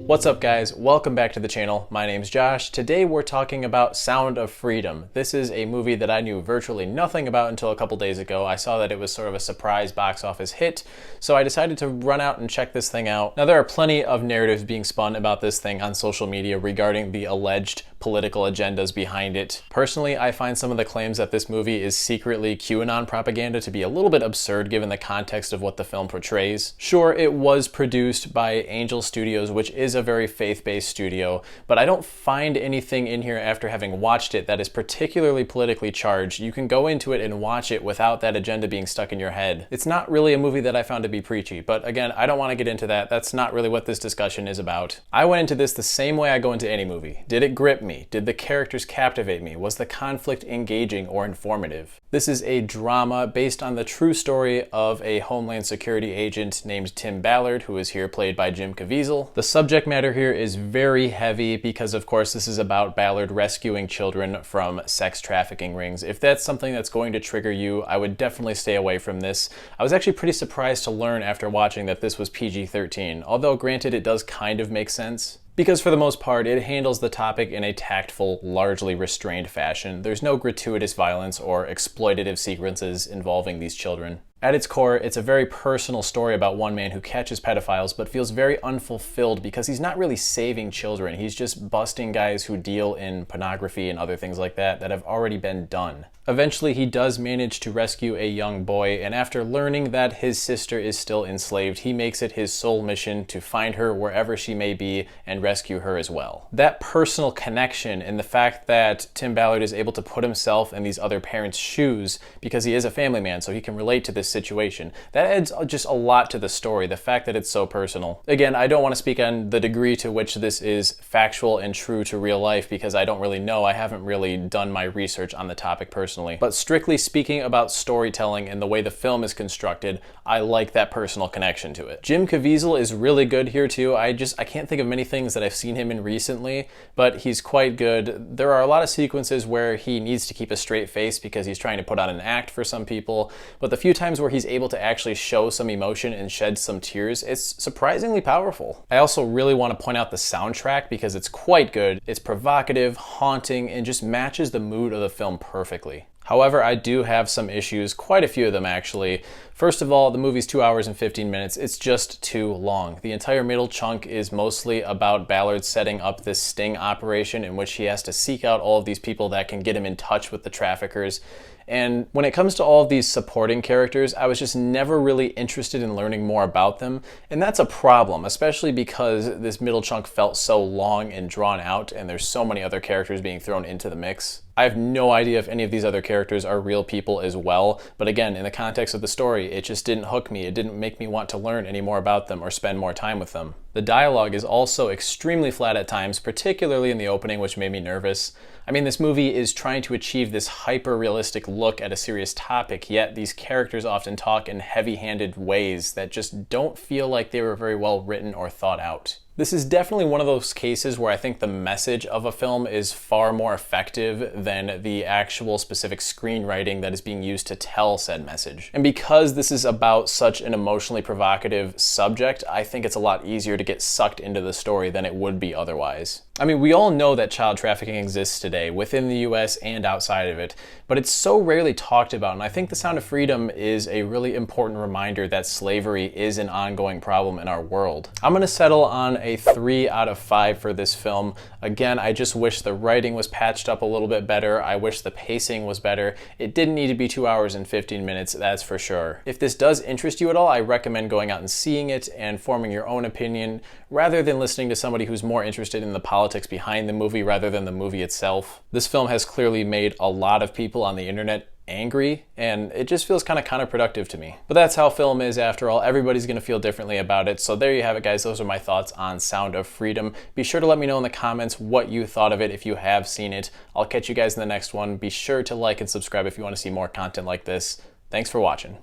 What's up guys, welcome back to the channel. My name's Josh. Today we're talking about Sound of Freedom. This is a movie that I knew virtually nothing about until a couple days ago. I saw that it was sort of a surprise box office hit, so I decided to run out and check this thing out. Now there are plenty of narratives being spun about this thing on social media regarding the alleged political agendas behind it. Personally, I find some of the claims that this movie is secretly QAnon propaganda to be a little bit absurd given the context of what the film portrays. Sure, it was produced by Angel Studios, which is a very faith-based studio, but I don't find anything in here after having watched it that is particularly politically charged. You can go into it and watch it without that agenda being stuck in your head. It's not really a movie that I found to be preachy, but again, I don't want to get into that. That's not really what this discussion is about. I went into this the same way I go into any movie. Did it grip me? Did the characters captivate me? Was the conflict engaging or informative? This is a drama based on the true story of a Homeland Security agent named Tim Ballard, who is here played by Jim Caviezel. The subject matter here is very heavy because, of course, this is about Ballard rescuing children from sex trafficking rings. If that's something that's going to trigger you, I would definitely stay away from this. I was actually pretty surprised to learn after watching that this was PG-13, although granted it does kind of make sense, because for the most part, it handles the topic in a tactful, largely restrained fashion. There's no gratuitous violence or exploitative sequences involving these children. At its core, it's a very personal story about one man who catches pedophiles but feels very unfulfilled because he's not really saving children. He's just busting guys who deal in pornography and other things like that have already been done. Eventually, he does manage to rescue a young boy, and after learning that his sister is still enslaved, he makes it his sole mission to find her wherever she may be and rescue her as well. That personal connection and the fact that Tim Ballard is able to put himself in these other parents' shoes because he is a family man, so he can relate to this situation, that adds just a lot to the story, the fact that it's so personal. Again, I don't want to speak on the degree to which this is factual and true to real life because I don't really know. I haven't really done my research on the topic personally. But strictly speaking about storytelling and the way the film is constructed, I like that personal connection to it. Jim Caviezel is really good here too. I can't think of many things that I've seen him in recently, but he's quite good. There are a lot of sequences where he needs to keep a straight face because he's trying to put on an act for some people, but the few times where he's able to actually show some emotion and shed some tears, it's surprisingly powerful. I also really want to point out the soundtrack because it's quite good. It's provocative, haunting, and just matches the mood of the film perfectly. However, I do have some issues, quite a few of them actually. First of all, the movie's 2 hours and 15 minutes. It's just too long. The entire middle chunk is mostly about Ballard setting up this sting operation in which he has to seek out all of these people that can get him in touch with the traffickers. And when it comes to all of these supporting characters, I was just never really interested in learning more about them. And that's a problem, especially because this middle chunk felt so long and drawn out and there's so many other characters being thrown into the mix. I have no idea if any of these other characters are real people as well, but again, in the context of the story, it just didn't hook me. It didn't make me want to learn any more about them or spend more time with them. The dialogue is also extremely flat at times, particularly in the opening, which made me nervous. I mean, this movie is trying to achieve this hyper-realistic look at a serious topic, yet these characters often talk in heavy-handed ways that just don't feel like they were very well written or thought out. This is definitely one of those cases where I think the message of a film is far more effective than the actual specific screenwriting that is being used to tell said message. And because this is about such an emotionally provocative subject, I think it's a lot easier to get sucked into the story than it would be otherwise. I mean, we all know that child trafficking exists today within the US and outside of it, but it's so rarely talked about, and I think The Sound of Freedom is a really important reminder that slavery is an ongoing problem in our world. I'm gonna settle on a 3 out of 5 for this film. Again, I just wish the writing was patched up a little bit better. I wish the pacing was better. It didn't need to be 2 hours and 15 minutes, that's for sure. If this does interest you at all, I recommend going out and seeing it and forming your own opinion rather than listening to somebody who's more interested in the politics behind the movie rather than the movie itself. This film has clearly made a lot of people on the internet angry, and it just feels kind of counterproductive to me. But that's how film is after all. Everybody's gonna feel differently about it. So there you have it, guys. Those are my thoughts on Sound of Freedom. Be sure to let me know in the comments what you thought of it if you have seen it. I'll catch you guys in the next one. Be sure to like and subscribe if you want to see more content like this. Thanks for watching.